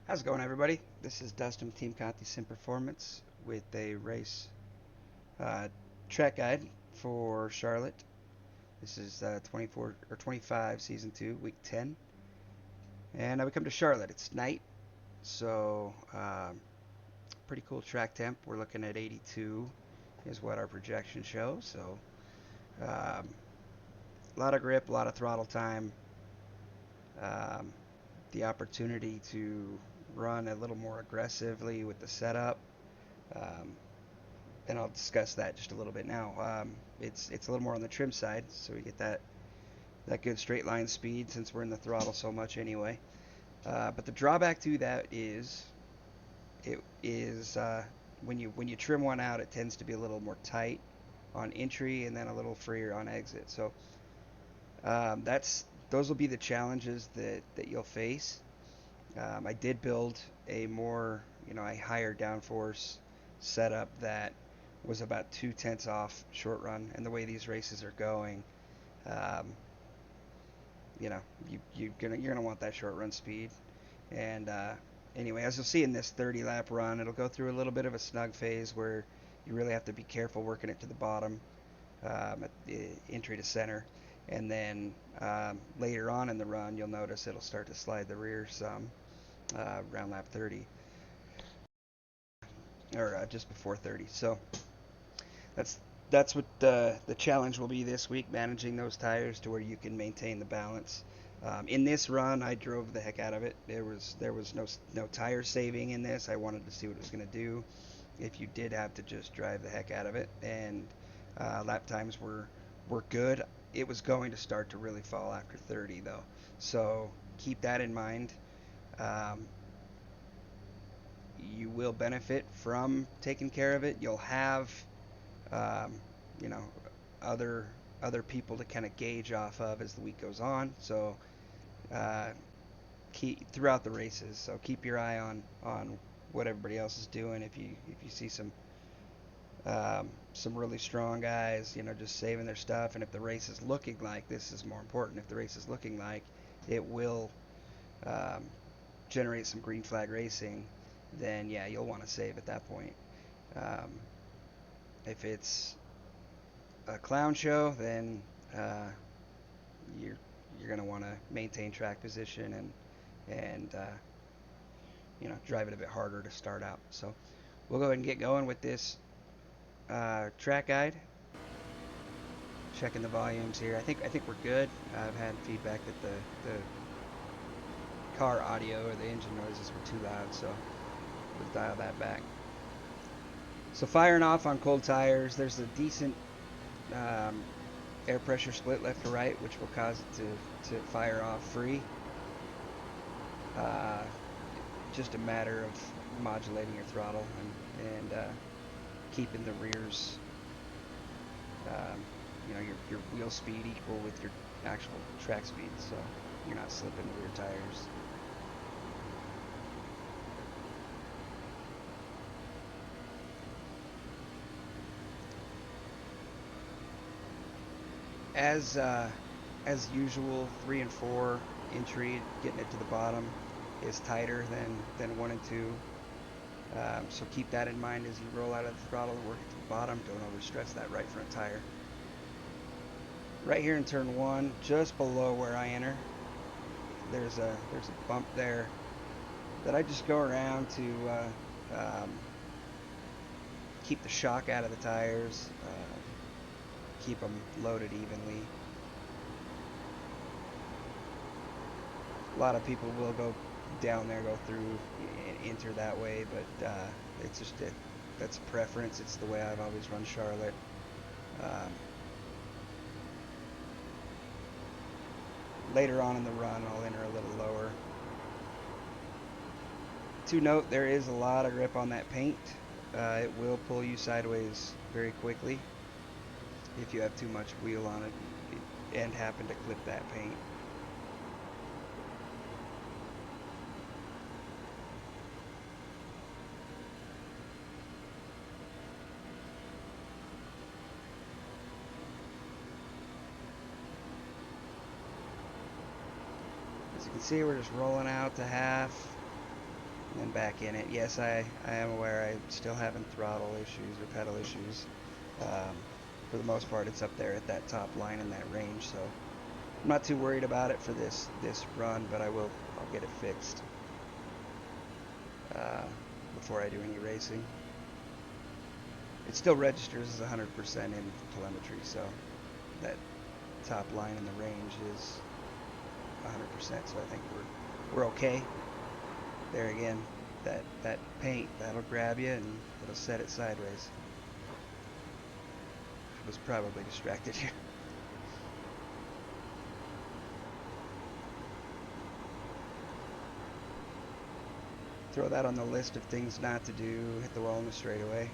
How's it going, everybody? This is Dustin with Team Conti Sim Performance with a race uh, track guide for Charlotte. This is 24 or 25, Season 2, Week 10. And we come to Charlotte. It's night, so pretty cool track temp. We're looking at 82 is what our projections show. So a lot of grip, a lot of throttle time, um, the opportunity to run a little more aggressively with the setup. Um, and I'll discuss that just a little bit now. It's a little more on the trim side, so we get that good straight line speed since we're in the throttle so much anyway. But the drawback to that is it is when you trim one out, it tends to be a little more tight on entry and then a little freer on exit. So that's those will be the challenges that you'll face. I did build a more a higher downforce setup that was about 2/10 off short run, and the way these races are going, um, you know, you're gonna want that short run speed. And anyway, as you'll see in this 30 lap run, it'll go through a little bit of a snug phase where you really have to be careful working it to the bottom, at the entry to center, and then later on in the run, you'll notice it'll start to slide the rear some around lap 30 or just before 30. So that's that's what the challenge will be this week, managing those tires to where you can maintain the balance. In this run, I drove the heck out of it. There was no tire saving in this. I wanted to see what it was going to do. If you did have to just drive the heck out of it, and lap times were good. It was going to start to really fall after 30 though, so keep that in mind. Um, you will benefit from taking care of it. You'll have um, you know other other people to kind of gauge off of as the week goes on. So uh, keep throughout the races. So keep your eye on what everybody else is doing. If you see some really strong guys, just saving their stuff, and if the race is looking like this is more important. If the race is looking like it will um, generate some green flag racing, then yeah, you'll want to save at that point. Um, if it's a clown show, then you're you're going to want to maintain track position and drive it a bit harder to start out. So we'll go ahead and get going with this track guide. Checking the volumes here. I think we're good. I've had feedback that the car audio or the engine noises were too loud, so we'll dial that back. So firing off on cold tires, there's a decent um, air pressure split left to right, which will cause it to fire off free. Uh, just a matter of modulating your throttle and keeping the rears, um, your wheel speed equal with your actual track speed, so you're not slipping rear tires. As as usual, 3 and 4 entry, getting it to the bottom is tighter than 1 and 2. So keep that in mind as you roll out of the throttle and work it to the bottom. Don't overstress that right front tire. Right here in turn 1, just below where I enter, there's a bump there that I just go around to keep the shock out of the tires, keep them loaded evenly. A lot of people will go down there, go through, and enter that way, but it's just that's a preference. It's the way I've always run Charlotte. Um, Later on in the run, I'll enter a little lower. To note, there is a lot of grip on that paint. It will pull you sideways very quickly if you have too much wheel on it and happen to clip that paint. As you can see, we're just rolling out to half. and then back in it. Yes, I am aware I'm still having throttle issues or pedal issues. Um, for the most part, it's up there at that top line in that range, so I'm not too worried about it for this run, but I'll get it fixed uh, before I do any racing. It still registers as 100% in telemetry, so that top line in the range is 100%. So I think we're okay. There again, that paint, that'll grab you and it'll set it sideways. I was probably distracted here. Throw that on the list of things not to do. Hit the wall in the straightaway.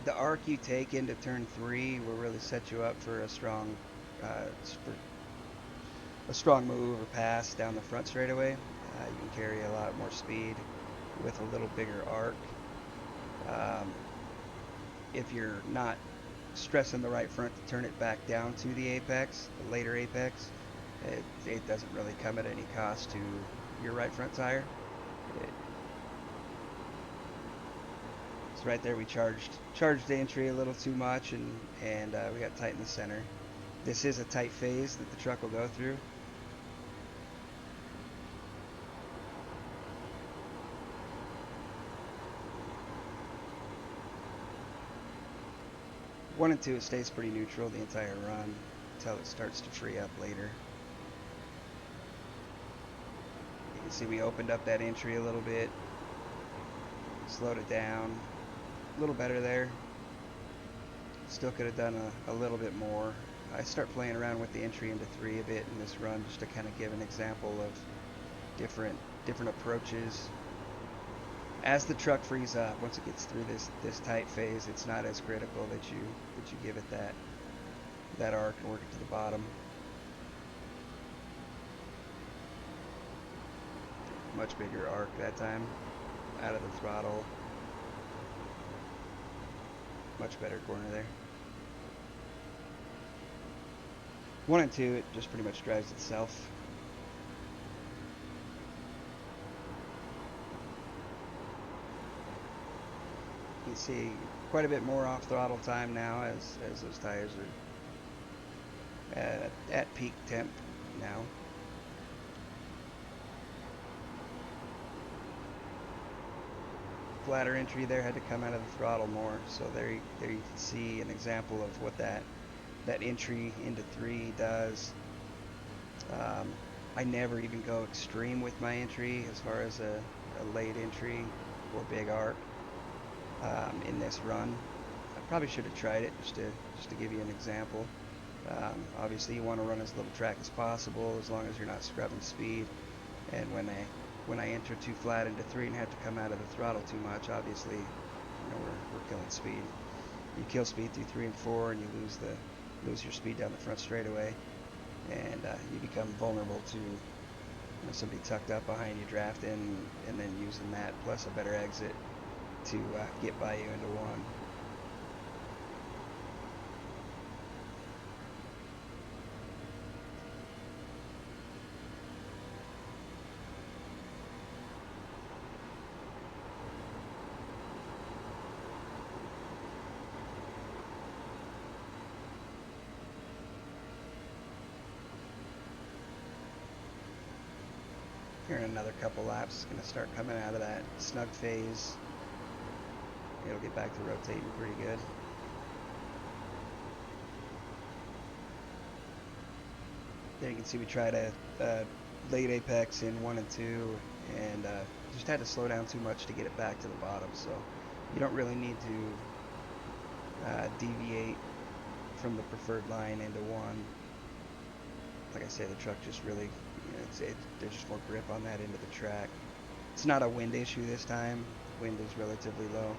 The arc you take into turn 3 will really set you up for uh, a strong move or pass down the front straightaway. You can carry a lot more speed with a little bigger arc. Um, if you're not stressing the right front to turn it back down to the apex, the later apex, it doesn't really come at any cost to your right front tire. So right there we charged the entry a little too much, and we got tight in the center. This is a tight phase that the truck will go through. One and two, it stays pretty neutral the entire run until it starts to free up later. You can see we opened up that entry a little bit, slowed it down, a little better there. Still could have done a little bit more. I start playing around with the entry into 3 a bit in this run just to kind of give an example of different approaches. As the truck frees up, once it gets through this tight phase, it's not as critical that you give it that arc and work it to the bottom. Much bigger arc that time, out of the throttle. Much better corner there. 1 and 2, it just pretty much drives itself. You can see quite a bit more off throttle time now as those tires are at peak temp now. Flatter entry there, had to come out of the throttle more, so there you can see an example of what that entry into 3 does. I never even go extreme with my entry as far as a late entry or big arc in this run. I probably should have tried it just to give you an example. Obviously you want to run as little track as possible as long as you're not scrubbing speed, and when I enter too flat into 3 and have to come out of the throttle too much, obviously, we're killing speed. You kill speed through 3 and 4, and you lose your speed down the front straightaway, and you become vulnerable to somebody tucked up behind you drafting, and then using that plus a better exit to get by you into 1. Here in another couple laps, it's going to start coming out of that snug phase. It'll get back to rotating pretty good. There you can see we tried a late apex in 1 and 2, and just had to slow down too much to get it back to the bottom. So you don't really need to deviate from the preferred line into 1. Like I say, the truck just really, there's just more grip on that into the track. It's not a wind issue this time. Wind is relatively low.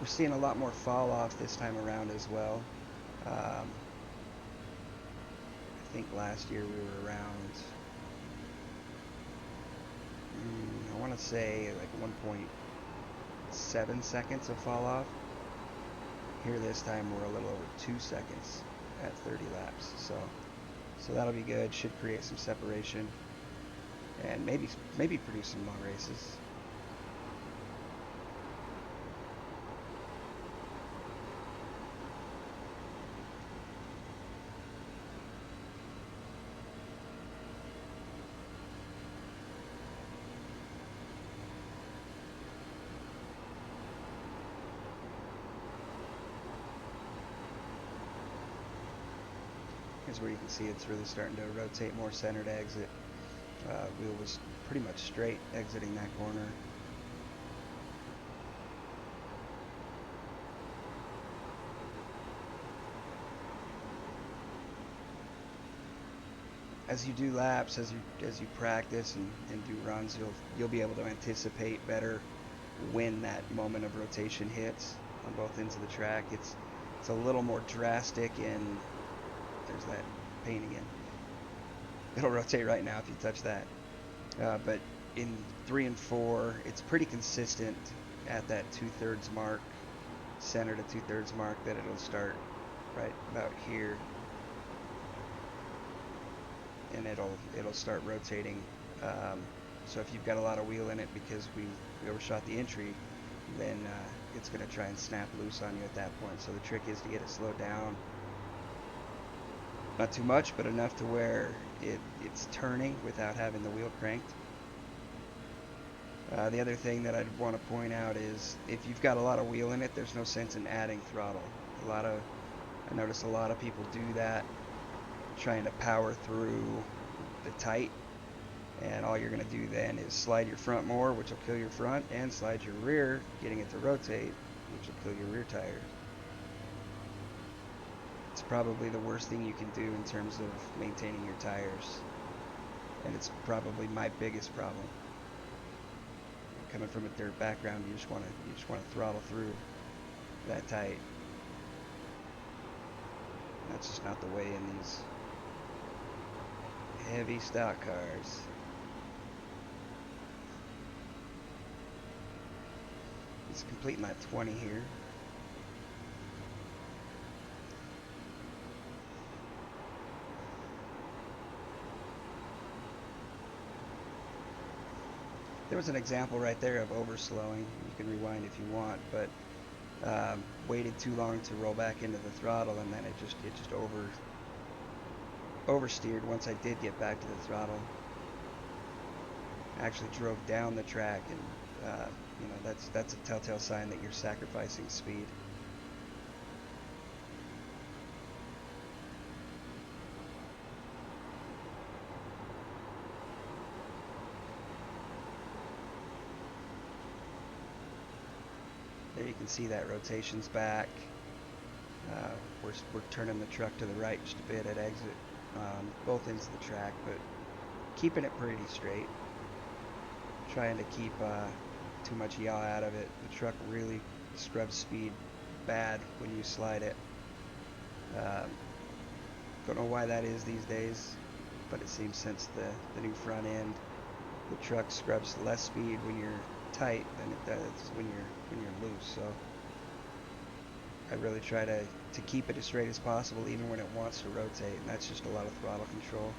seeing a lot more fall off this time around as well. I think last year we were around, I want to say like 1.7 seconds of fall off. Here this time we're a little over 2 seconds at 30 laps. So that'll be good. Should create some separation and maybe produce some long races. Here's where you can see it's really starting to rotate more centered exit. Wheel was pretty much straight exiting that corner. As you do laps, as you practice and do runs, you'll be able to anticipate better when that moment of rotation hits on both ends of the track. It's a little more drastic, and there's that paint again. It'll rotate right now if you touch that. But in 3 and 4, it's pretty consistent at that 2/3 mark, center to 2/3 mark, that it'll start right about here, and it'll start rotating. So if you've got a lot of wheel in it because we overshot the entry, then it's going to try and snap loose on you at that point. So the trick is to get it slowed down. Not too much, but enough to where it's turning without having the wheel cranked. The other thing that I'd want to point out is if you've got a lot of wheel in it, there's no sense in adding throttle. I notice a lot of people do that, trying to power through the tight, and all you're going to do then is slide your front more, which will kill your front, and slide your rear, getting it to rotate, which will kill your rear tires. It's probably the worst thing you can do in terms of maintaining your tires, and it's probably my biggest problem. Coming from a dirt background, you just want to throttle through that tight. That's just not the way in these heavy stock cars. It's completing that 20 here. There was an example right there of overslowing. You can rewind if you want, but waited too long to roll back into the throttle, and then it just oversteered once I did get back to the throttle. I actually drove down the track, and that's a telltale sign that you're sacrificing speed. There you can see that rotation's back. We're turning the truck to the right just a bit at exit, both ends of the track, but keeping it pretty straight. Trying to keep too much yaw out of it. The truck really scrubs speed bad when you slide it. Don't know why that is these days, but it seems since the new front end, the truck scrubs less speed when you're tight than it does when you're loose. So I really try to keep it as straight as possible, even when it wants to rotate, and that's just a lot of throttle control.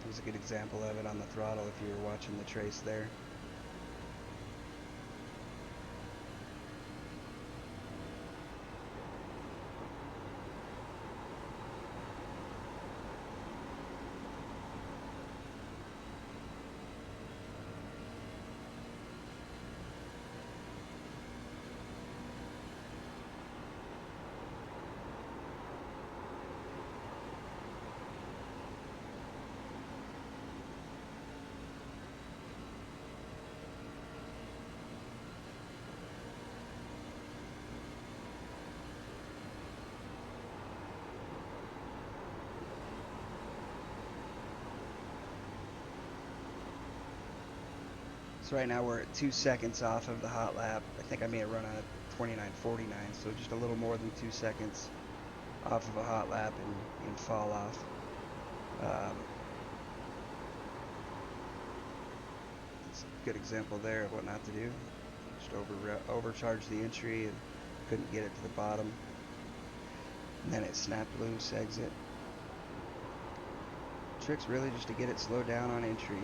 There's a good example of it on the throttle if you were watching the trace there. So right now we're at 2 seconds off of the hot lap. I think I may have run a 29:49, so just a little more than 2 seconds off of a hot lap in fall off. It's a good example there of what not to do. Just overcharged the entry and couldn't get it to the bottom. And then it snapped loose, exit. Trick's really just to get it slowed down on entry.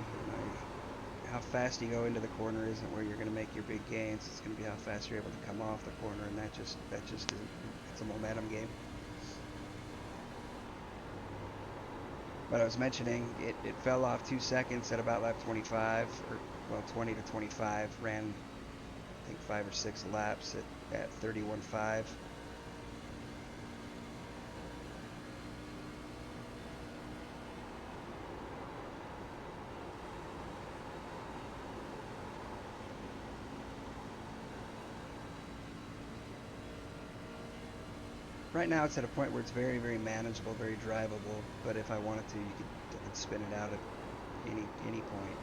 How fast you go into the corner isn't where you're going to make your big gains. It's going to be how fast you're able to come off the corner, and that just isn't. It's a momentum game. But I was mentioning it fell off 2 seconds at about lap 25, or well 20 to 25. Ran I think 5 or 6 laps at 31.5. Right now it's at a point where it's very, very manageable, very drivable. But if I wanted to, I could spin it out at any point.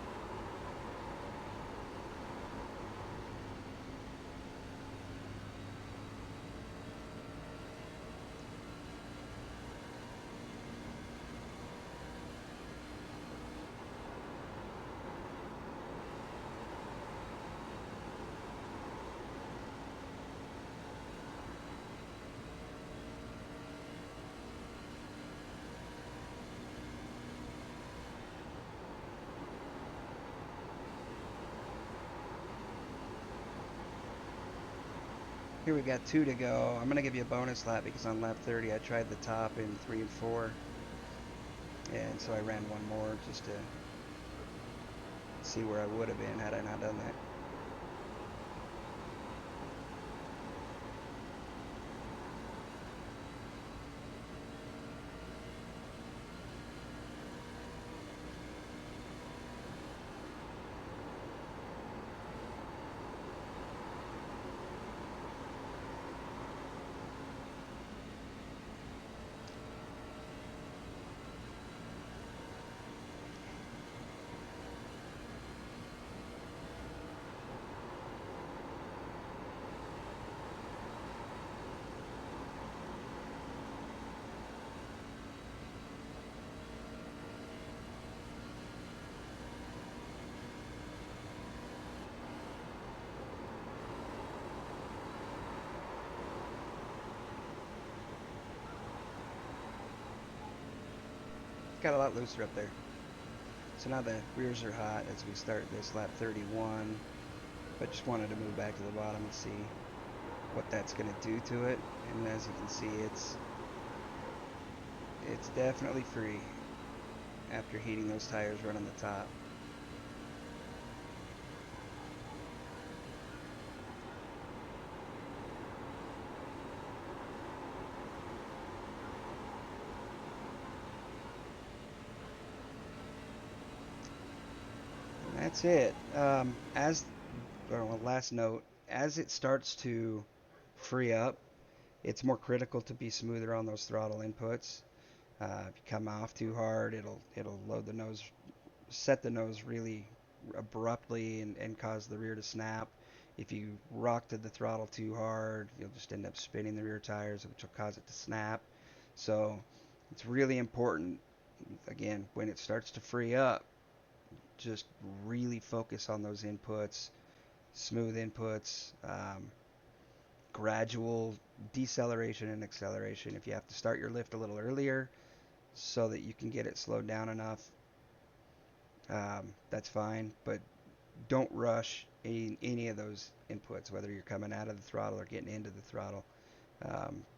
Here we've got 2 to go. I'm going to give you a bonus lap because on lap 30 I tried the top in 3 and 4. And so I ran one more just to see where I would have been had I not done that. Got a lot looser up there. So now the rears are hot as we start this lap 31, but just wanted to move back to the bottom and see what that's going to do to it. And as you can see, it's definitely free after heating those tires running the top. And that's it. Last note, as it starts to free up, it's more critical to be smoother on those throttle inputs. If you come off too hard, it'll load the nose, set the nose really abruptly and cause the rear to snap. If you rock to the throttle too hard, you'll just end up spinning the rear tires, which will cause it to snap. So it's really important, again, when it starts to free up, just really focus on those inputs, smooth inputs, gradual deceleration and acceleration. If you have to start your lift a little earlier so that you can get it slowed down enough, that's fine, but don't rush any of those inputs, whether you're coming out of the throttle or getting into the throttle.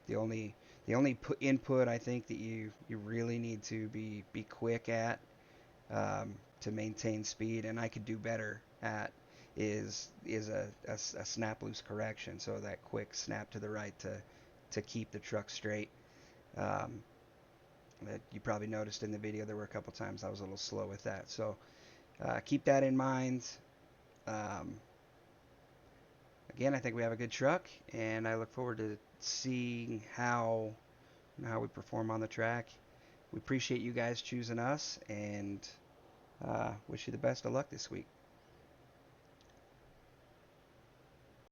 The only input I think that you really need to be quick at, to maintain speed, and I could do better at, is a snap loose correction. So that quick snap to the right to keep the truck straight. Um, that you probably noticed in the video, there were a couple times I was a little slow with that. So keep that in mind. Um, Again, I think we have a good truck, and I look forward to seeing how we perform on the track. We appreciate you guys choosing us, and wish you the best of luck this week.